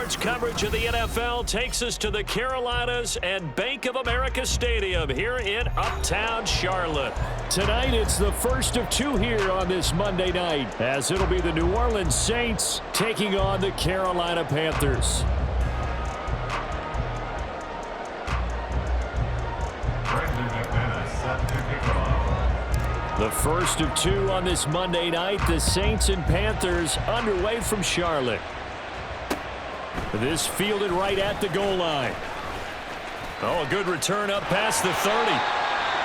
sports coverage of the NFL takes us to the Carolinas and Bank of America Stadium here in Uptown Charlotte. Tonight, it's the first of two here on this Monday night, as it'll be the New Orleans Saints taking on the Carolina Panthers. The first of two on this Monday night, the Saints and Panthers underway from Charlotte. This fielded right at the goal line. Oh, a good return up past the 30. Now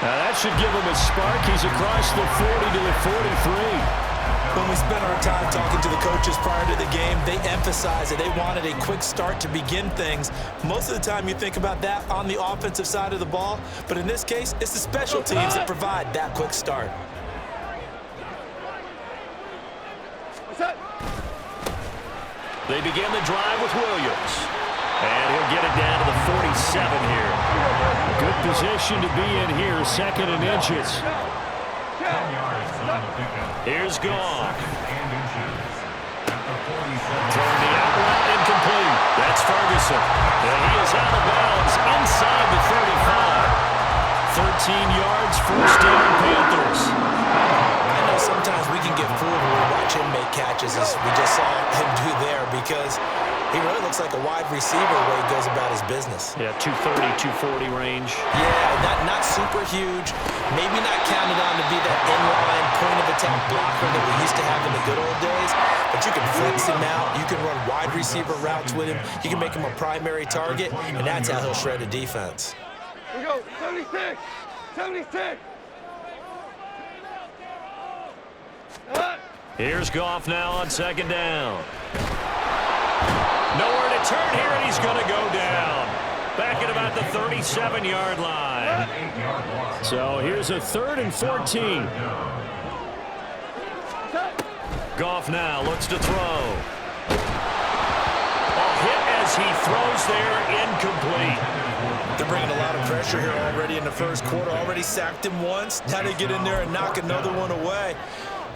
that should give him a spark. He's across the 40 to the 43. When we spent our time talking to the coaches prior to the game, they emphasized that they wanted a quick start to begin things. Most of the time you think about that on the offensive side of the ball, but in this case, it's the special teams that provide that quick start. They begin the drive with Williams. And he'll get it down to the 47 here. Good position to be in here, second and inches. Here's Goff. Throwing the out route incomplete. That's Ferguson. And he is out of bounds inside the 35. 13 yards, first down, Panthers. I know sometimes we can get fooled when we watch him make catches, as we just saw him do there, because he really looks like a wide receiver the way he goes about his business. Yeah, 230, 240 range. Yeah, not super huge. Maybe not counted on to be that inline point-of-attack blocker that we used to have in the good old days. But you can flex him out. You can run wide receiver routes with him. You can make him a primary target, and that's how he'll shred a defense. Here we go, 76, 76. Here's Goff now on second down. Nowhere to turn here, and he's going to go down. Back at about the 37-yard line. So here's a 3rd and 14. Goff now looks to throw. A hit as he throws there, incomplete. They're bringing a lot of pressure here already in the first quarter. Already sacked him once. Now they get in there and knock another one away.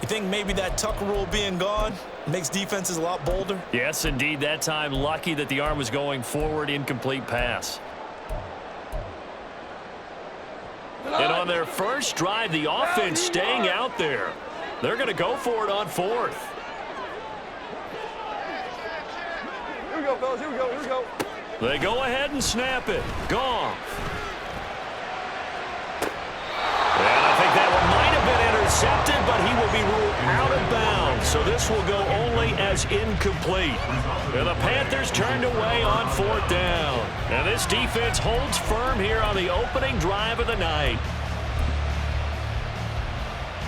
You think maybe that Tucker rule being gone makes defenses a lot bolder? Yes, indeed. That time, lucky that the arm was going forward, incomplete pass. And on their first drive, the offense staying out there. They're going to go for it on 4th. Here we go, fellas. Here we go. Here we go. They go ahead and snap it. Goff. And I think that one might have been intercepted, but he will be ruled out of bounds. So this will go only as incomplete. And the Panthers turned away on 4th down. And this defense holds firm here on the opening drive of the night.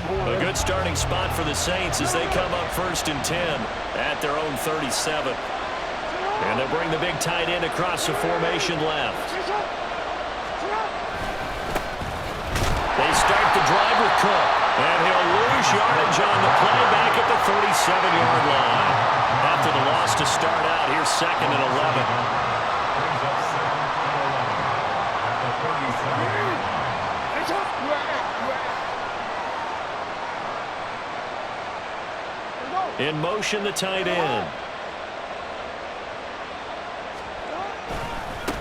A good starting spot for the Saints as they come up 1st and 10 at their own 37. And they'll bring the big tight end across the formation left. They start the drive with Cook, and he'll lose yardage on the play back at the 37-yard line. After the loss to start out, here's 2nd and 11. In motion, the tight end.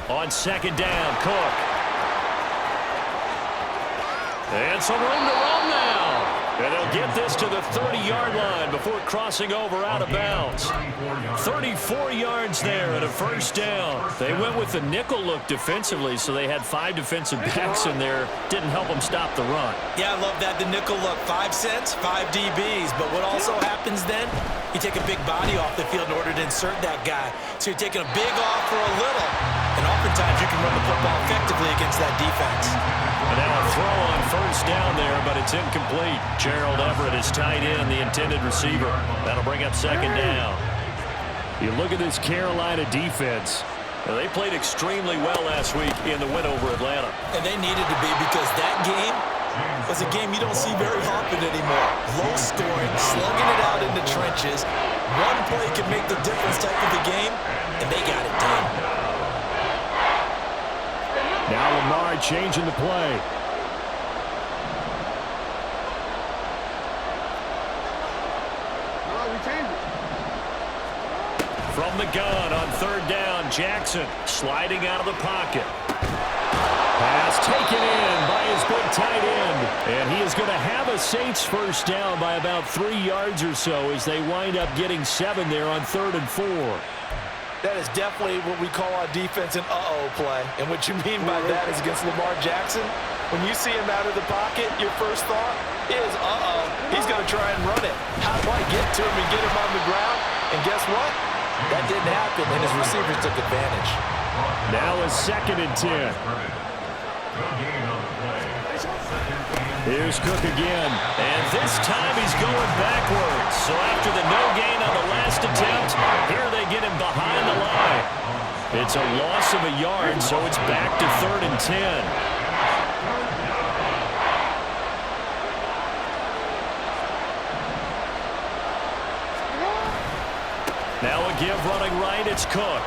On 2nd down, Cook. And some room to run now. And they'll get this to the 30-yard line before crossing over out of bounds. 34 yards there and a first down. They went with the nickel look defensively, so they had 5 defensive backs in there. Didn't help them stop the run. Yeah, I love that. The nickel look, 5 cents, 5 DBs. But what also happens then, you take a big body off the field in order to insert that guy. So you're taking a big off for a little. And oftentimes you can run the football effectively against that defense. And now a throw on first down there, but it's incomplete. Gerald Everett is tight end, the intended receiver. That'll bring up 2nd down. You look at this Carolina defense. They played extremely well last week in the win over Atlanta. And they needed to be, because that game was a game you don't see very often anymore. Low scoring, slugging it out in the trenches. One play can make the difference type of a game, and they got it done. Now Lamar changing the play. From the gun on third down. Jackson sliding out of the pocket. Pass taken in by his big tight end. And he is going to have a Saints first down by about 3 yards or so as they wind up getting 7 there on 3rd and 4. That is definitely what we call our defense an uh-oh play. And what you mean by that is against Lamar Jackson, when you see him out of the pocket, your first thought is, uh-oh, he's going to try and run it. How do I get to him and get him on the ground? And guess what? That didn't happen, and his receivers took advantage. Now a 2nd and 10. Here's Cook again, and this time he's going backwards. So after the no gain on the last attempt, here they get him behind the line. It's a loss of a yard, so it's back to 3rd and 10. Now a give running right, it's Cook.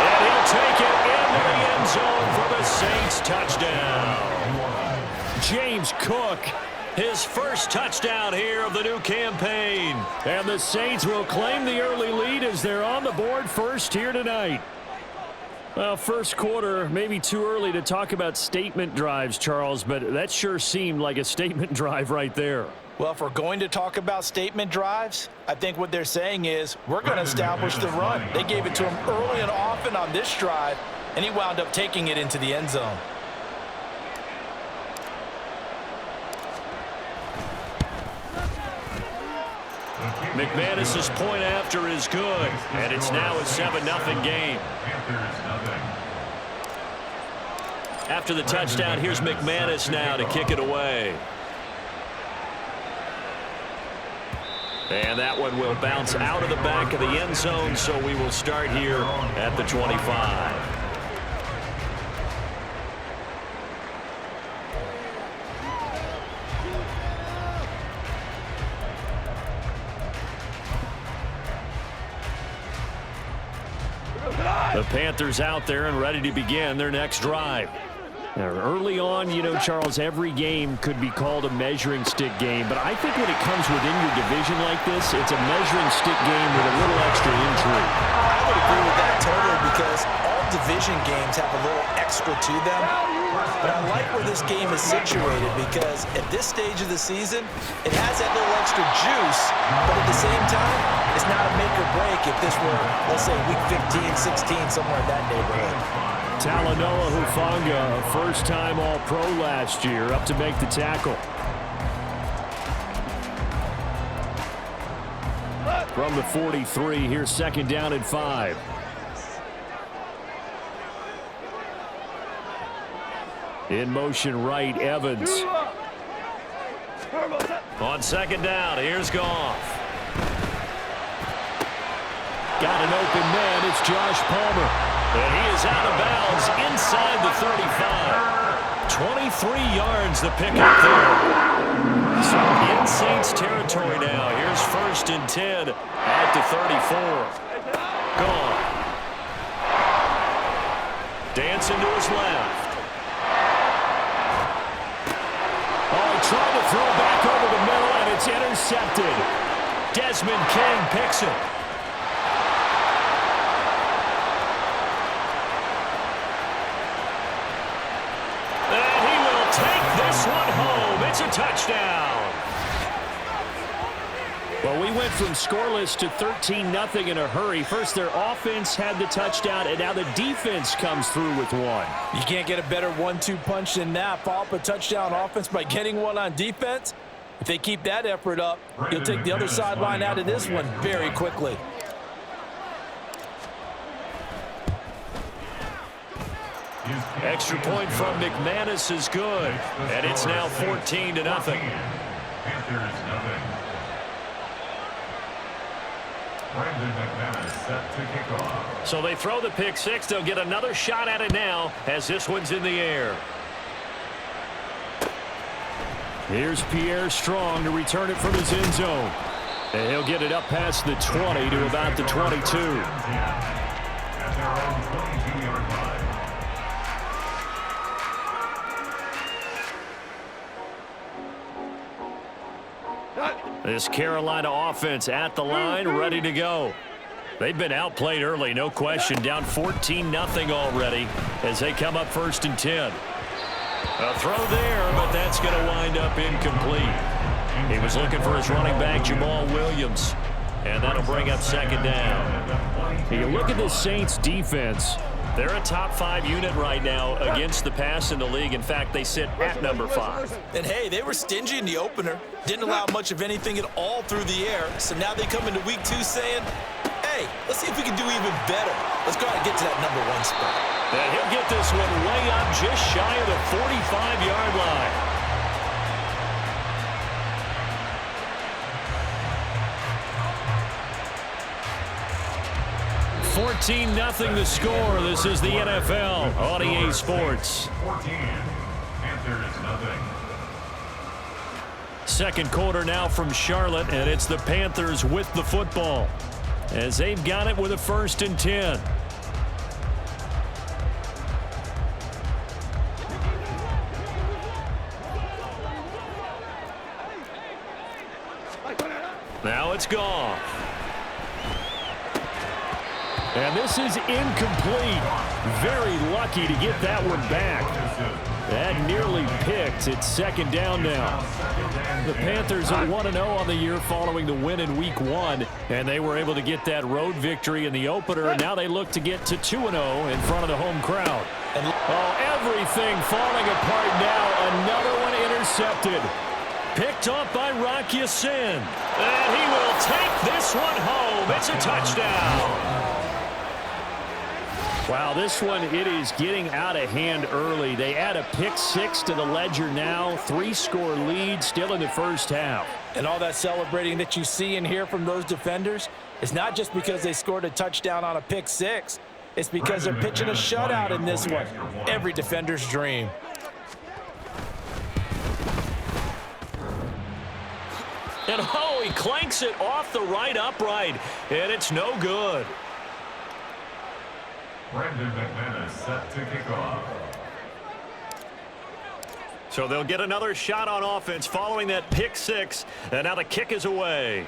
And he'll take it into the end zone for the Saints touchdown. James Cook, his first touchdown here of the new campaign. And the Saints will claim the early lead as they're on the board first here tonight. Well, first quarter, maybe too early to talk about statement drives, Charles, but that sure seemed like a statement drive right there. Well, if we're going to talk about statement drives, I think what they're saying is we're going to establish the run. They gave it to him early and often on this drive, and he wound up taking it into the end zone. McManus's point after is good, and it's now a 7-0 game. After the touchdown, here's McManus now to kick it away. And that one will bounce out of the back of the end zone, so we will start here at the 25. The Panthers out there and ready to begin their next drive. Now, early on, you know, Charles, every game could be called a measuring stick game, but I think when it comes within your division like this, it's a measuring stick game with a little extra intrigue. I would agree with that totally because all division games have a little extra to them. But I like where this game is situated because at this stage of the season, it has that little extra juice, but at the same time, it's not a make or break if this were, let's say, week 15, 16, somewhere in that neighborhood. Talanoa Hufanga, a first-time All-Pro last year, up to make the tackle. From the 43, here's 2nd down and 5. In motion right, Evans. On 2nd down, here's Goff. Got an open man, it's Josh Palmer. And he is out of bounds inside the 35. 23 yards the pickup there. So in Saints territory now. Here's 1st and 10 at the 34. Gone. Dancing to his left. Oh, he tried to throw back over the middle, and it's intercepted. Desmond King picks it. This one home. It's a touchdown. Well, we went from scoreless to 13-0 in a hurry. First, their offense had the touchdown, and now the defense comes through with one. You can't get a better 1-2 punch than that. Follow up a touchdown offense by getting one on defense. If they keep that effort up, you'll take the other sideline out of this one very quickly. Extra point from McManus is good, and it's now 14-0. So they throw the pick six. They'll get another shot at it now as this one's in the air. Here's Pierre Strong to return it from his end zone. And he'll get it up past the 20 to about the 22. This Carolina offense at the line, ready to go. They've been outplayed early, no question. Down 14-0 already as they come up 1st and 10. A throw there, but that's going to wind up incomplete. He was looking for his running back, Jamal Williams, and that'll bring up 2nd down. You look at the Saints defense. They're a top 5 unit right now against the pass in the league. In fact, they sit at number 5. And hey, they were stingy in the opener. Didn't allow much of anything at all through the air. So now they come into week 2 saying, hey, let's see if we can do even better. Let's go ahead and get to that number 1 spot. And he'll get this one way up just shy of the 45-yard line. 14-0 the score. This is the NFL on EA Sports. 14, Panthers nothing. Second quarter now from Charlotte, and it's the Panthers with the football as they've got it with a 1st and 10. Now it's gone. And this is incomplete. Very lucky to get that one back. That nearly picked. It's 2nd down now. The Panthers are 1-0 on the year following the win in week 1, and they were able to get that road victory in the opener, and now they look to get to 2-0 in front of the home crowd. Oh, everything falling apart now. Another one intercepted. Picked up by Rock Ya-Sin. And he will take this one home. It's a touchdown. Wow, this one, it is getting out of hand early. They add a pick 6 to the ledger now. 3-score lead still in the first half. And all that celebrating that you see and hear from those defenders is not just because they scored a touchdown on a pick 6. It's because they're pitching a shutout in this one. Every defender's dream. And oh, he clanks it off the right upright, and it's no good. Brandon McManus set to kick off. So they'll get another shot on offense following that pick 6, and now the kick is away.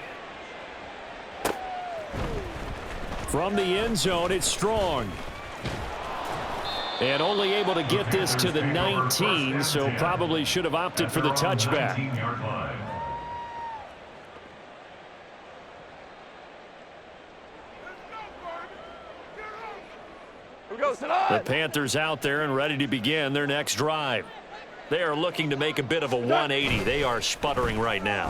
From the end zone, it's Strong. And only able to get this to the 19, so probably should have opted for the touchback. The Panthers out there and ready to begin their next drive. They are looking to make a bit of a 180. They are sputtering right now.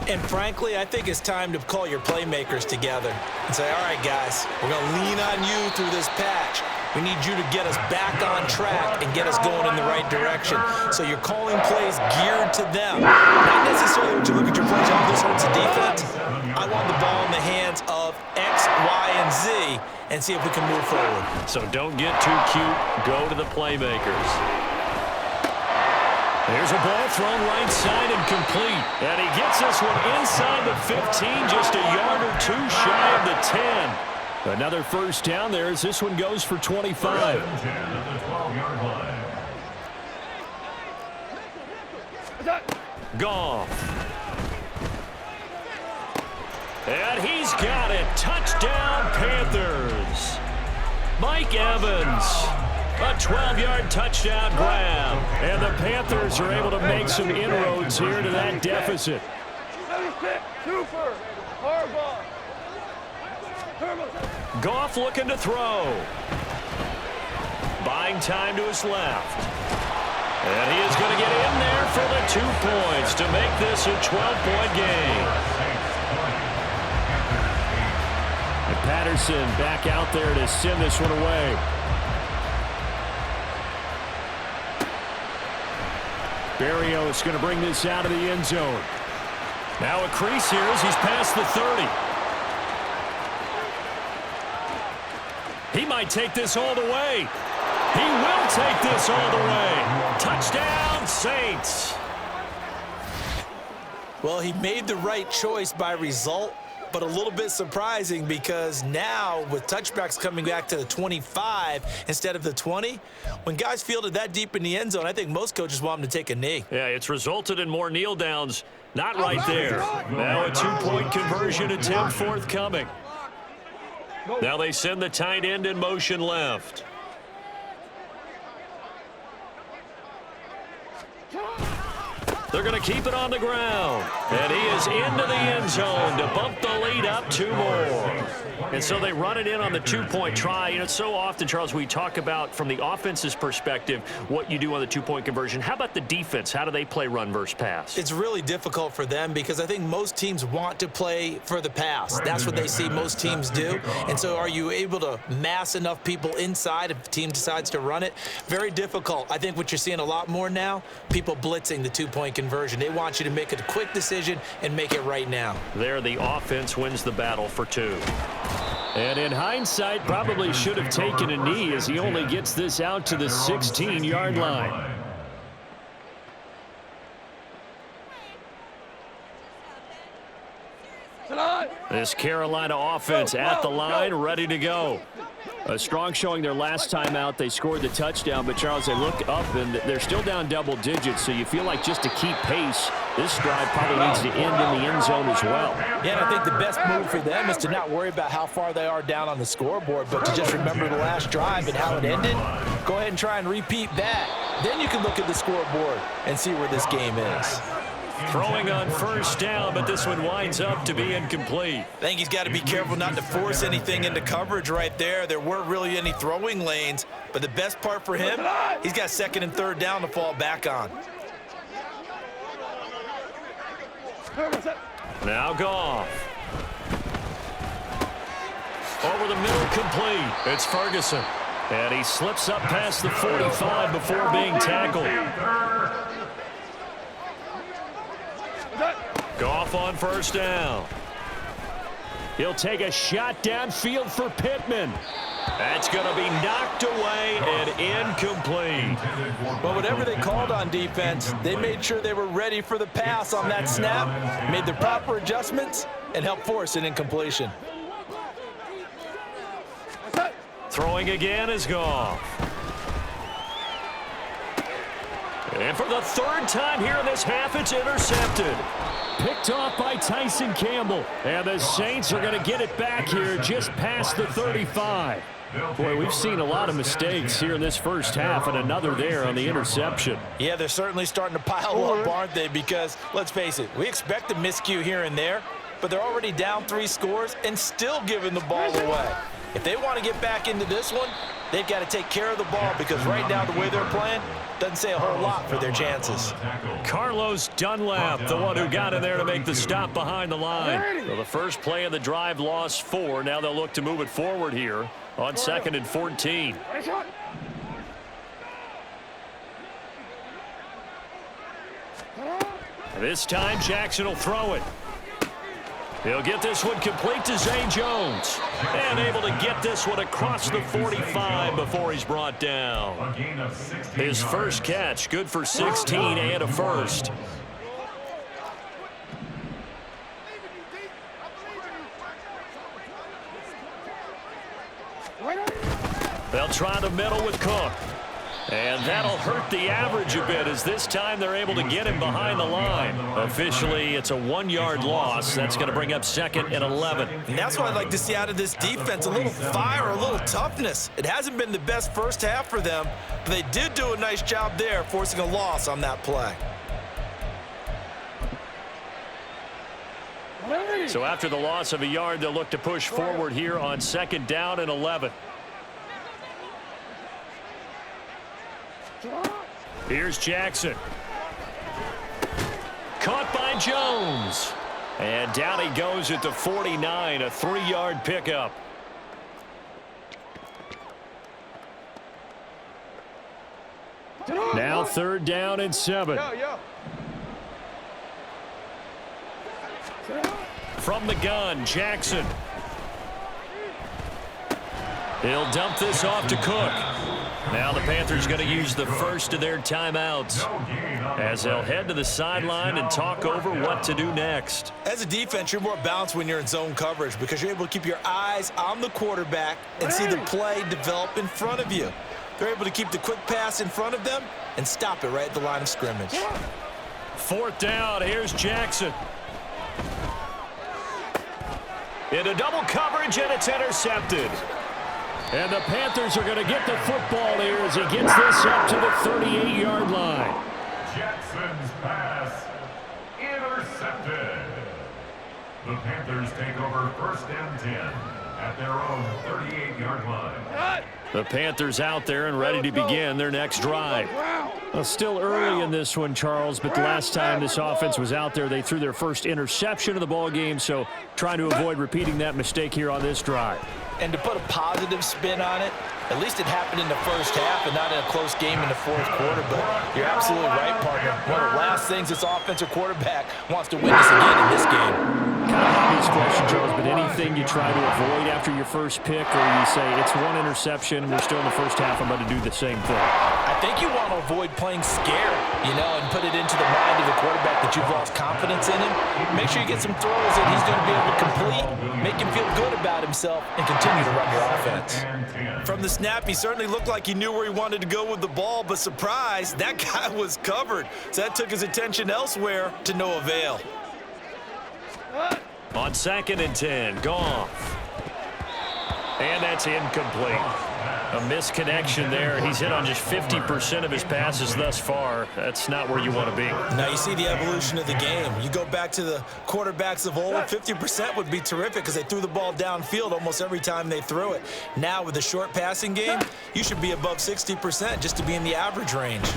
And frankly, I think it's time to call your playmakers together and say, all right, guys, we're going to lean on you through this patch. We need you to get us back on track and get us going in the right direction. So you're calling plays geared to them. Not necessarily what you look at your plays, oh, this hurts the defense. I want the ball in the hands of X, Y, and Z and see if we can move forward. So don't get too cute. Go to the playmakers. There's a ball thrown right side and complete. And he gets this one inside the 15, just a yard or 2 shy of the 10. Another first down there as this one goes for 25. Goff. And he's got it. Touchdown, Panthers. Mike Evans. A 12-yard touchdown grab. And the Panthers are able to make some inroads here to that deficit. 76, Super, Harbaugh. Goff looking to throw. Buying time to his left. And he is going to get in there for the 2 points to make this a 12-point game. And Patterson back out there to send this one away. Berrios going to bring this out of the end zone. Now a crease here as he's past the 30. He might take this all the way. He will take this all the way. Touchdown, Saints. Well, he made the right choice by result, but a little bit surprising because now with touchbacks coming back to the 25 instead of the 20, when guys fielded that deep in the end zone, I think most coaches want them to take a knee. Yeah, it's resulted in more kneel downs. Not right there. Now a 2-point conversion attempt forthcoming. Now they send the tight end in motion left. They're going to keep it on the ground. And he is into the end zone to bump the lead up 2 more. And so they run it in on the 2-point try. You know, so often, Charles, we talk about from the offense's perspective what you do on the 2-point conversion. How about the defense? How do they play run versus pass? It's really difficult for them because I think most teams want to play for the pass. That's what they see most teams do. And so are you able to mass enough people inside if the team decides to run it? Very difficult. I think what you're seeing a lot more now, people blitzing the 2-point conversion. They want you to make a quick decision and make it right now. There, the offense wins the battle for 2. And in hindsight, probably should have taken a knee as he only gets this out to the 16-yard line. This Carolina offense at the line, ready to go. A strong showing their last time out. They scored the touchdown, but, Charles, they look up, and they're still down double digits, so you feel like just to keep pace, this drive probably needs to end in the end zone as well. Yeah, and I think the best move for them is to not worry about how far they are down on the scoreboard, but to just remember the last drive and how it ended. Go ahead and try and repeat that. Then you can look at the scoreboard and see where this game is. Throwing on first down, but this one winds up to be incomplete. I think he's got to be careful not to force anything into coverage right there. There weren't really any throwing lanes, but the best part for him, he's got 2nd and 3rd down to fall back on. Now Goff. Over the middle, complete. It's Ferguson. And he slips up past the 45 before being tackled. Goff on first down. He'll take a shot downfield for Pittman. That's going to be knocked away and incomplete. But whatever they called on defense, they made sure they were ready for the pass on that snap, made the proper adjustments, and helped force an incompletion. Throwing again is Goff. And for the 3rd time here in this half, it's intercepted. Picked off by Tyson Campbell. And the Saints are going to get it back here just past the 35. Boy, we've seen a lot of mistakes here in this first half, and another there on the interception. Yeah, they're certainly starting to pile up, aren't they? Because, let's face it, we expect a miscue here and there, but they're already down 3 scores and still giving the ball away. If they want to get back into this one, they've got to take care of the ball because right now the way they're playing doesn't say a whole lot for their chances. Carlos Dunlap, the one who got in there to make the stop behind the line. So the first play of the drive lost 4. Now they'll look to move it forward here on 2nd and 14. This time Jackson will throw it. He'll get this one complete to Zay Jones. And able to get this one across the 45 before he's brought down. His first catch, good for 16 and a first. They'll try the middle with Cook. And that'll hurt the average a bit as this time they're able to get him behind the line. Officially, it's a 1-yard loss. That's going to bring up 2nd and 11. And that's what I'd like to see out of this defense, a little fire, a little toughness. It hasn't been the best first half for them, but they did do a nice job there, forcing a loss on that play. So after the loss of a yard, they'll look to push forward here on 2nd down and 11. Here's Jackson. Caught by Jones. And down he goes at the 49, a 3-yard pickup. Now 3rd down and 7. From the gun, Jackson. He'll dump this off to Cook. Now the Panthers going to use the first of their timeouts as they'll head to the sideline and talk over what to do next. As a defense, you're more balanced when you're in zone coverage because you're able to keep your eyes on the quarterback and see the play develop in front of you. They're able to keep the quick pass in front of them and stop it right at the line of scrimmage. 4th down, here's Jackson. Into double coverage, and it's intercepted. And the Panthers are going to get the football here as he gets this up to the 38-yard line. Jackson's pass intercepted. The Panthers take over 1st and 10 at their own 38-yard line. The Panthers out there and ready to begin their next drive. Well, still early in this one, Charles, but the last time this offense was out there, they threw their first interception of the ball game, so trying to avoid repeating that mistake here on this drive. And to put a positive spin on it, at least it happened in the first half and not in a close game in the fourth quarter. But you're absolutely right, partner. One of the last things this offensive quarterback wants to witness again in this game. Kind of obvious question, Charles, but anything you try to avoid after your first pick, or you say it's one interception, we're still in the first half, I'm about to do the same thing? I think you want to avoid playing scared, and put it into the mind of the quarterback that you've lost confidence in him. Make sure you get some throws that he's going to be able to complete, make him feel good about himself, and continue to run your offense. From the snap, he certainly looked like he knew where he wanted to go with the ball, but surprise, that guy was covered. So that took his attention elsewhere to no avail. On 2nd and 10, Goff. And that's incomplete. A misconnection there. He's hit on just 50% of his passes thus far. That's not where you want to be. Now you see the evolution of the game. You go back to the quarterbacks of old, 50% would be terrific because they threw the ball downfield almost every time they threw it. Now with the short passing game, you should be above 60% just to be in the average range.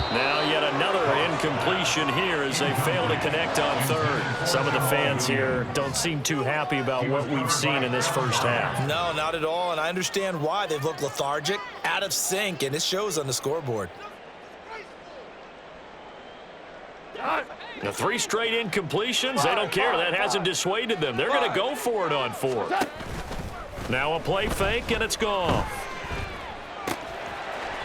Now yet another incompletion here as they fail to connect on 3rd. Some of the fans here don't seem too happy about what we've seen in this first half. No, not at all, and I understand why. They've looked lethargic, out of sync, and it shows on the scoreboard. The 3 straight incompletions, they don't care. That hasn't dissuaded them. They're going to go for it on 4th. Now a play fake, and it's gone.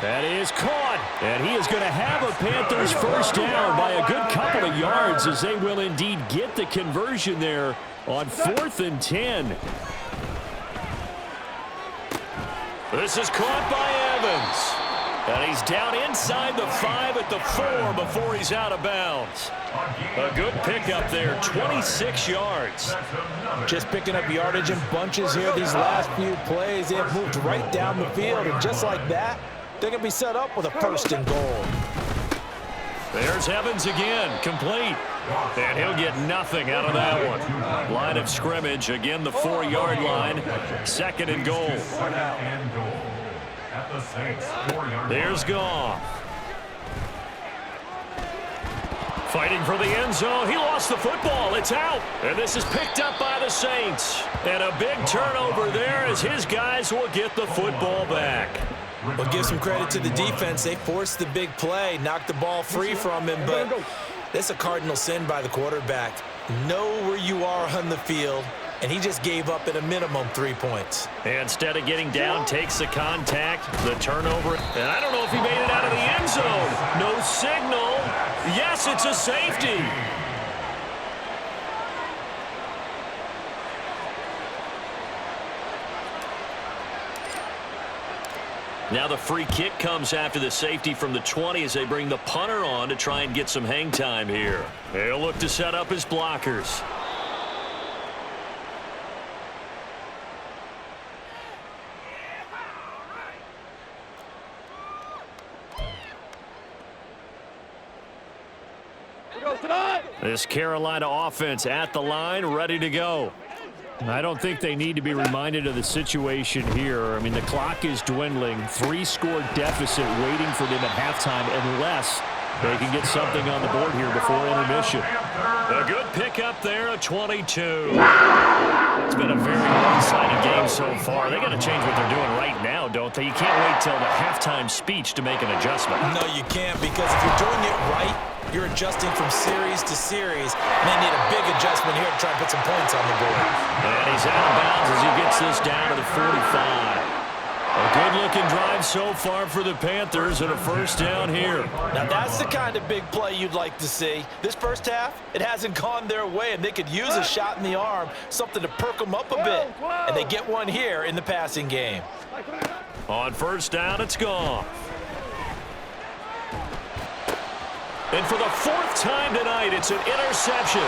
That is caught, and he is going to have a Panthers first down by a good couple of yards as they will indeed get the conversion there on 4th and 10. This is caught by Evans, and he's down inside the 5 at the 4 before he's out of bounds. A good pickup there, 26 yards. Just picking up yardage in bunches here these last few plays. They have moved right down the field, and just like that, they're going to be set up with a 1st and goal. There's Evans again, complete. And he'll get nothing out of that one. Line of scrimmage, again the 4-yard line. 2nd and goal. There's Goff. Fighting for the end zone. He lost the football. It's out. And this is picked up by the Saints. And a big turnover there as his guys will get the football back. Well, give some credit to the defense. They forced the big play, knocked the ball free from him, but that's a cardinal sin by the quarterback. Know where you are on the field, and he just gave up at a minimum 3 points. And instead of getting down, takes the contact, the turnover. And I don't know if he made it out of the end zone. No signal. Yes, it's a safety. Now the free kick comes after the safety from the 20 as they bring the punter on to try and get some hang time here. They'll look to set up his blockers. This Carolina offense at the line, ready to go. I don't think they need to be reminded of the situation here. I mean, the clock is dwindling. 3-score deficit waiting for them at halftime unless they can get something on the board here before intermission. A good pickup there, a 22. It's been a very one-sided game so far. They got to change what they're doing right now, don't they? You can't wait till the halftime speech to make an adjustment. No, you can't, because if you're doing it right, you're adjusting from series to series, and they need a big adjustment here to try and put some points on the board. And he's out of bounds as he gets this down to the 45. A good-looking drive so far for the Panthers and a first down here. Now that's the kind of big play you'd like to see. This first half, it hasn't gone their way, and they could use a shot in the arm, something to perk them up a bit. And they get one here in the passing game. On first down, it's gone. And for the 4th time tonight, it's an interception.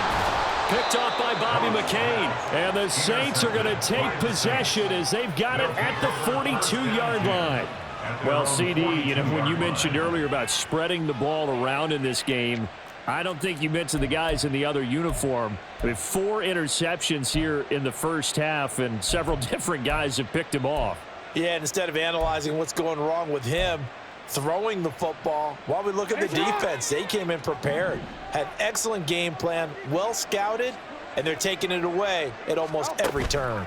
Picked off up by Bobby McCain. And the Saints are going to take possession as they've got it at the 42-yard line. Well, CD, when you mentioned earlier about spreading the ball around in this game, I don't think you mentioned the guys in the other uniform. We have 4 interceptions here in the first half, and several different guys have picked him off. Yeah, and instead of analyzing what's going wrong with him, throwing the football, while we look at the defense, they came in prepared, had excellent game plan, well scouted, and they're taking it away at almost every turn.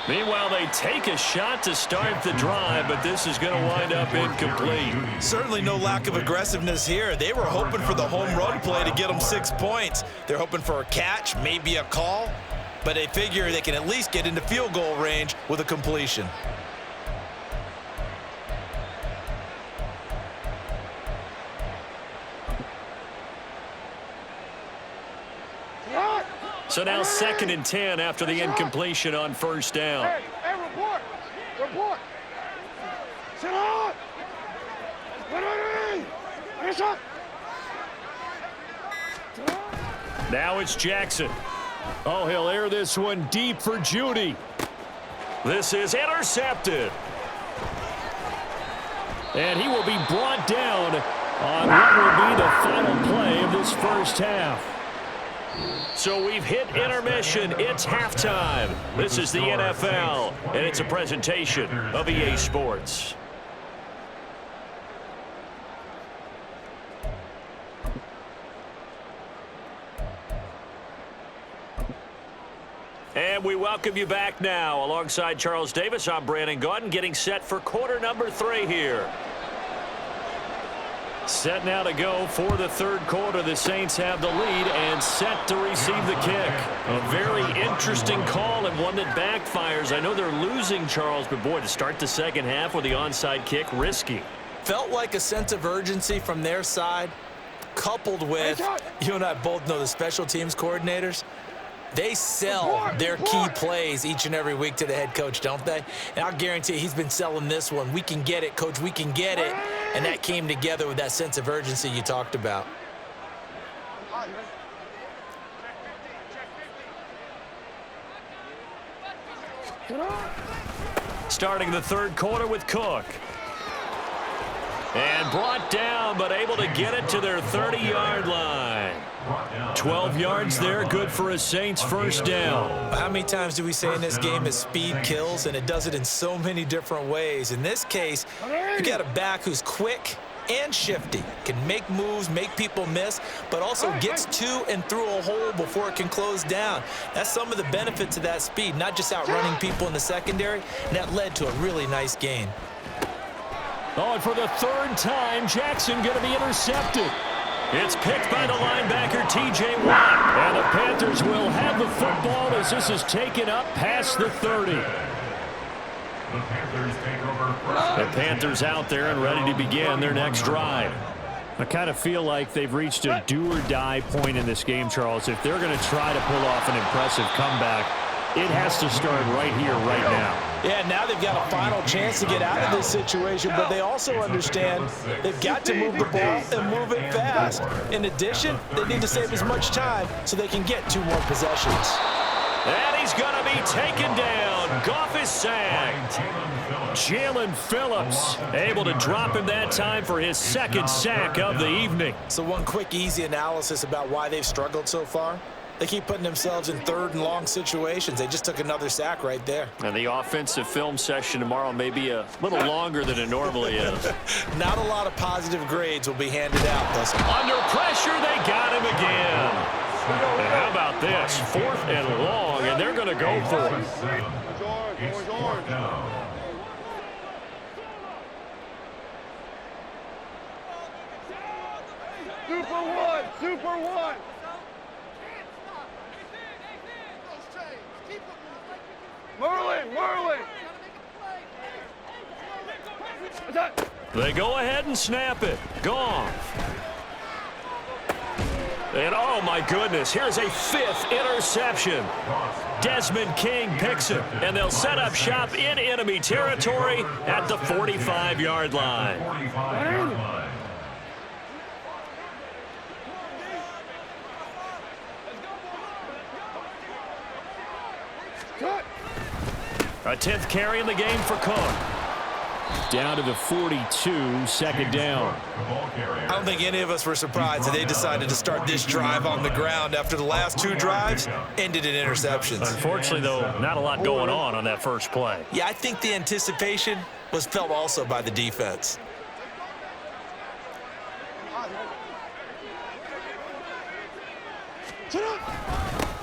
Meanwhile, they take a shot to start the drive, but this is going to wind up incomplete. Certainly no lack of aggressiveness here. They were hoping for the home run play to get them 6 points. They're hoping for a catch, maybe a call, but they figure they can at least get into field goal range with a completion. So now 2nd and 10 after the incompletion on first down. Hey, report! Report! Sit on! Hands up! Now it's Jackson. Oh, he'll air this one deep for Judy. This is intercepted. And he will be brought down on what will be the final play of this first half. So we've hit intermission. It's halftime. This is the NFL, and it's a presentation of EA Sports. And we welcome you back now. Alongside Charles Davis, I'm Brandon Gaudin, getting set for quarter number 3 here. Set now to go for the third quarter. The Saints have the lead and set to receive the kick. A very interesting call and one that backfires. I know they're losing, Charles, but boy, to start the second half with the onside kick, risky. Felt like a sense of urgency from their side, coupled with, you and I both know the special teams coordinators. They sell their key plays each and every week to the head coach, don't they? And I'll guarantee he's been selling this one. We can get it, coach, we can get it. And that came together with that sense of urgency you talked about. Starting the third quarter with Cook. And brought down, but able to get it to their 30-yard line. 12 yards there, good for a Saints first down. How many times do we say in this game that speed kills, and it does it in so many different ways? In this case, you got a back who's quick and shifty, can make moves, make people miss, but also gets to and through a hole before it can close down. That's some of the benefits of that speed, not just outrunning people in the secondary, and that led to a really nice gain. Oh, and for the third time, Jackson going to be intercepted. It's picked by the linebacker, T.J. Watt. And the Panthers will have the football as this is taken up past the 30. The Panthers out there and ready to begin their next drive. I kind of feel like they've reached a do-or-die point in this game, Charles. If they're going to try to pull off an impressive comeback, it has to start right here, right now. Yeah, now they've got a final chance to get out of this situation, but they also understand they've got to move the ball and move it fast. In addition, they need to save as much time so they can get 2 more possessions. And he's going to be taken down. Goff is sacked. Jalen Phillips able to drop him that time for his 2nd sack of the evening. So one quick, easy analysis about why they've struggled so far. They keep putting themselves in 3rd and long situations. They just took another sack right there. And the offensive film session tomorrow may be a little longer than it normally is. Not a lot of positive grades will be handed out. Under pressure, they got him again. And how about this? 4th and long, and they're going to go for it. Super one! Merlin! They go ahead and snap it. Gone. And oh my goodness, here's a 5th interception. Desmond King picks it, and they'll set up shop in enemy territory at the 45-yard line. Cut. A 10th carry in the game for Cook. Down to the 42, second down. I don't think any of us were surprised that they decided to start this drive on the ground after the last two drives ended in interceptions. Unfortunately, though, not a lot going on that first play. Yeah, I think the anticipation was felt also by the defense.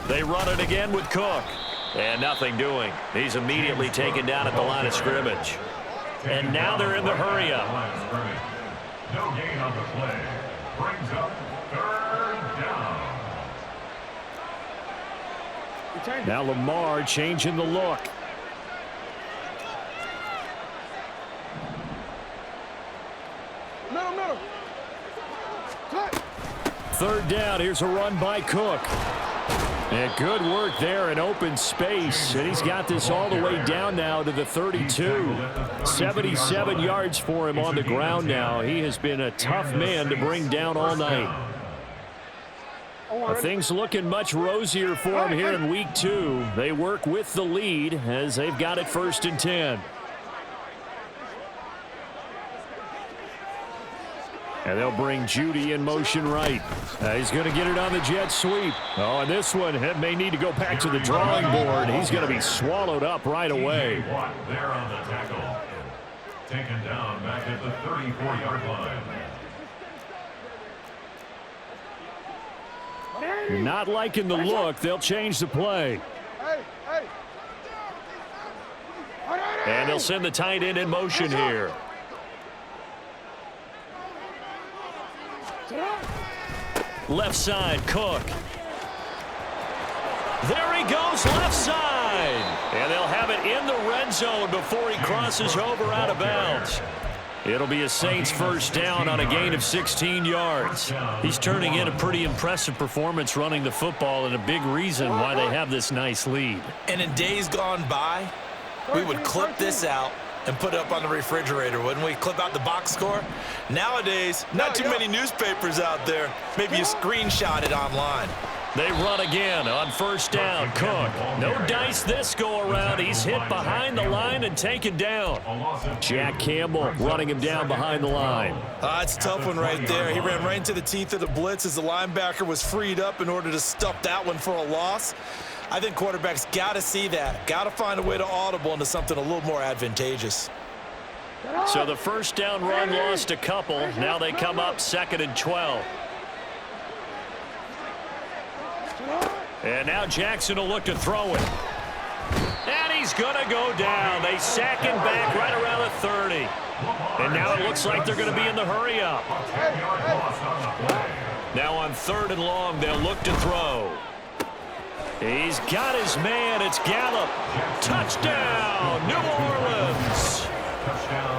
They run it again with Cook. And nothing doing. He's immediately taken down at the line of scrimmage. And now they're in the hurry-up. No gain on the play. Brings up third down. Now Lamar changing the look. Middle. Cut. Third down. Here's a run by Cook. And good work there in open space. And he's got this all the way down now to the 32. 77 yards for him on the ground now. He has been a tough man to bring down all night. Things looking much rosier for him here in week 2. They work with the lead as they've got it 1st and 10. And they'll bring Judy in motion right. He's going to get it on the jet sweep. Oh, and this one may need to go back to the drawing board. He's going to be swallowed up right away. There on the tackle. Taken down back at the 34-yard line. Not liking the look. They'll change the play. Hey. And they'll send the tight end in motion here. Left side, Cook. There he goes, left side. And they'll have it in the red zone before he crosses over out of bounds. It'll be a Saints first down on a gain of 16 yards. He's turning in a pretty impressive performance running the football and a big reason why they have this nice lead. And in days gone by, we would clip this out and put it up on the refrigerator, wouldn't we? Clip out the box score. Nowadays, not too many newspapers out there. Maybe you screenshot it online. They run again on first down. Cook. No dice this go around. He's hit behind the line and taken down. Jack Campbell running him down behind the line. It's a tough one right there. He ran right into the teeth of the blitz as the linebacker was freed up in order to stuff that one for a loss. I think quarterbacks got to see that. Got to find a way to audible into something a little more advantageous. So the first down run lost a couple. Now they come up 2nd and 12. And now Jackson will look to throw it. And he's going to go down. They sack him back right around the 30. And now it looks like they're going to be in the hurry-up. Now on 3rd and long, they'll look to throw. He's got his man. It's Gallup. Touchdown, New Orleans.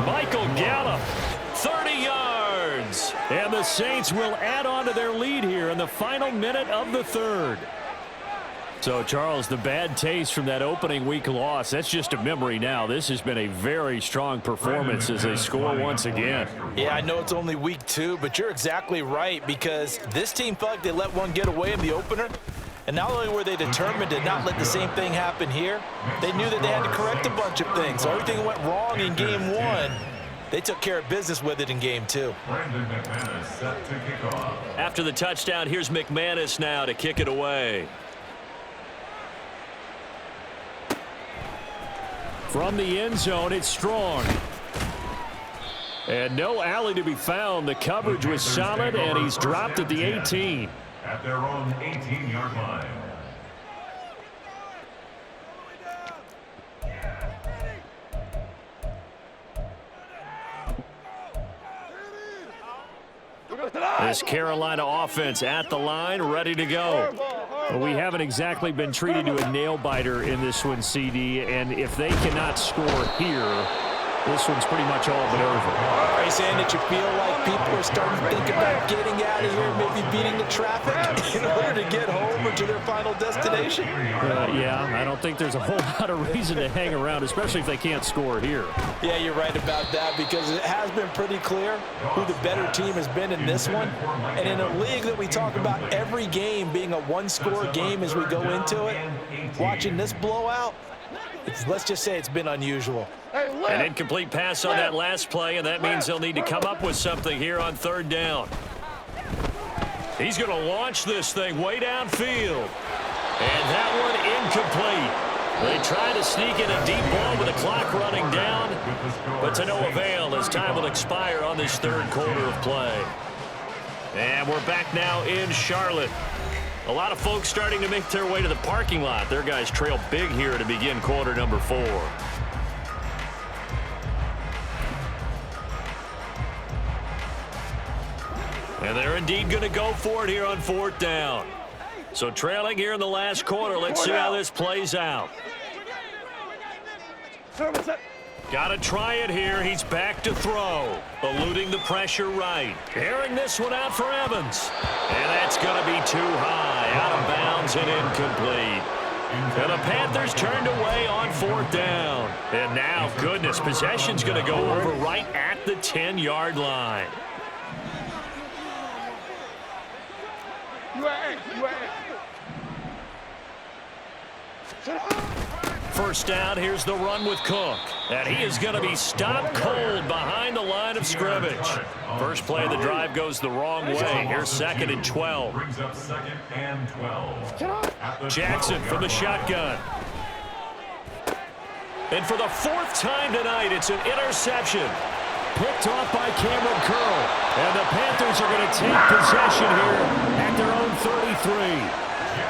Michael Gallup, 30 yards. And the Saints will add on to their lead here in the final minute of the 3rd. So, Charles, the bad taste from that opening week loss, that's just a memory now. This has been a very strong performance as they score once again. Yeah, I know it's only week 2, but you're exactly right because this team felt like they let one get away in the opener. And not only were they determined to not let the same thing happen here, they knew that they had to correct a bunch of things. So everything went wrong in game 1. They took care of business with it in game 2. After the touchdown, here's McManus now to kick it away. From the end zone, it's Strong. And no alley to be found. The coverage was solid, and he's dropped at the 18. At their own 18-yard line. This Carolina offense at the line, ready to go. Well, we haven't exactly been treated to a nail-biter in this one, CD, and if they cannot score here, this one's pretty much all but over. Are you saying that you feel like people are starting to think about getting out of here, maybe beating the traffic in order to get home over to their final destination. Yeah, I don't think there's a whole lot of reason to hang around, especially if they can't score here. Yeah, you're right about that, because it has been pretty clear who the better team has been in this one. And in a league that we talk about every game being a one-score game as we go into it, watching this blowout, let's just say it's been unusual. An incomplete pass on that last play, and that means they'll need to come up with something here on third down. He's going to launch this thing way downfield. And that one incomplete. They try to sneak in a deep ball with the clock running down, but to no avail as time will expire on this third quarter of play. And we're back now in Charlotte. A lot of folks starting to make their way to the parking lot. Their guys trail big here to begin quarter number 4. And they're indeed going to go for it here on fourth down. So trailing here in the last quarter. Let's see how this plays out. Got to try it here. He's back to throw. Eluding the pressure right. Airing this one out for Evans. And that's going to be too high. Out of bounds and incomplete. And the Panthers turned away on fourth down. And now, goodness, possession's going to go over right at the 10-yard line. First down, here's the run with Cook. And he is going to be stopped cold behind the line of scrimmage. First play of the drive goes the wrong way. Here's 2nd and 12. Brings up 2nd and 12. Jackson from the shotgun. And for the 4th time tonight, it's an interception. Picked off by Cameron Curl. And the Panthers are going to take possession here at their own 33.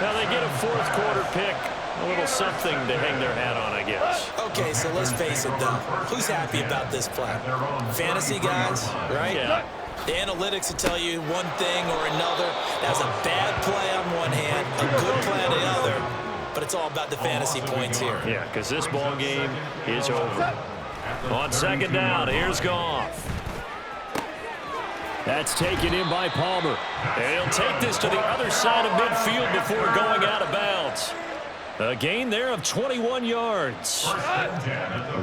Now they get a fourth quarter pick. A little something to hang their hat on, I guess. Okay, so let's face it, though. Who's happy about this play? Fantasy guys, right? Yeah. The analytics will tell you one thing or another. That's a bad play on one hand, a good play on the other. But it's all about the fantasy points here. Yeah, because this ball game is over. On second down, here's Goff. That's taken in by Palmer. And he'll take this to the other side of midfield before going out of bounds. A gain there of 21 yards.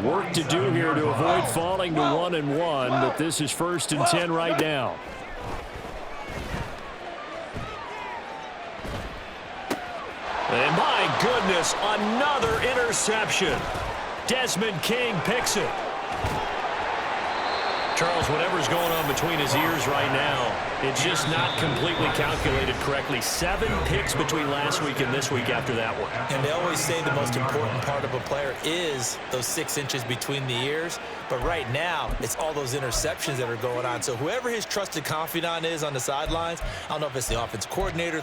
Work to do here to avoid falling to 1-1, but this is 1st and 10 right now. And my goodness, another interception. Desmond King picks it. Charles, whatever's going on between his ears right now, it's just not completely calculated correctly. 7 picks between last week and this week after that one. And they always say the most important part of a player is those 6 inches between the ears. But right now, it's all those interceptions that are going on. So whoever his trusted confidant is on the sidelines, I don't know if it's the offensive coordinator.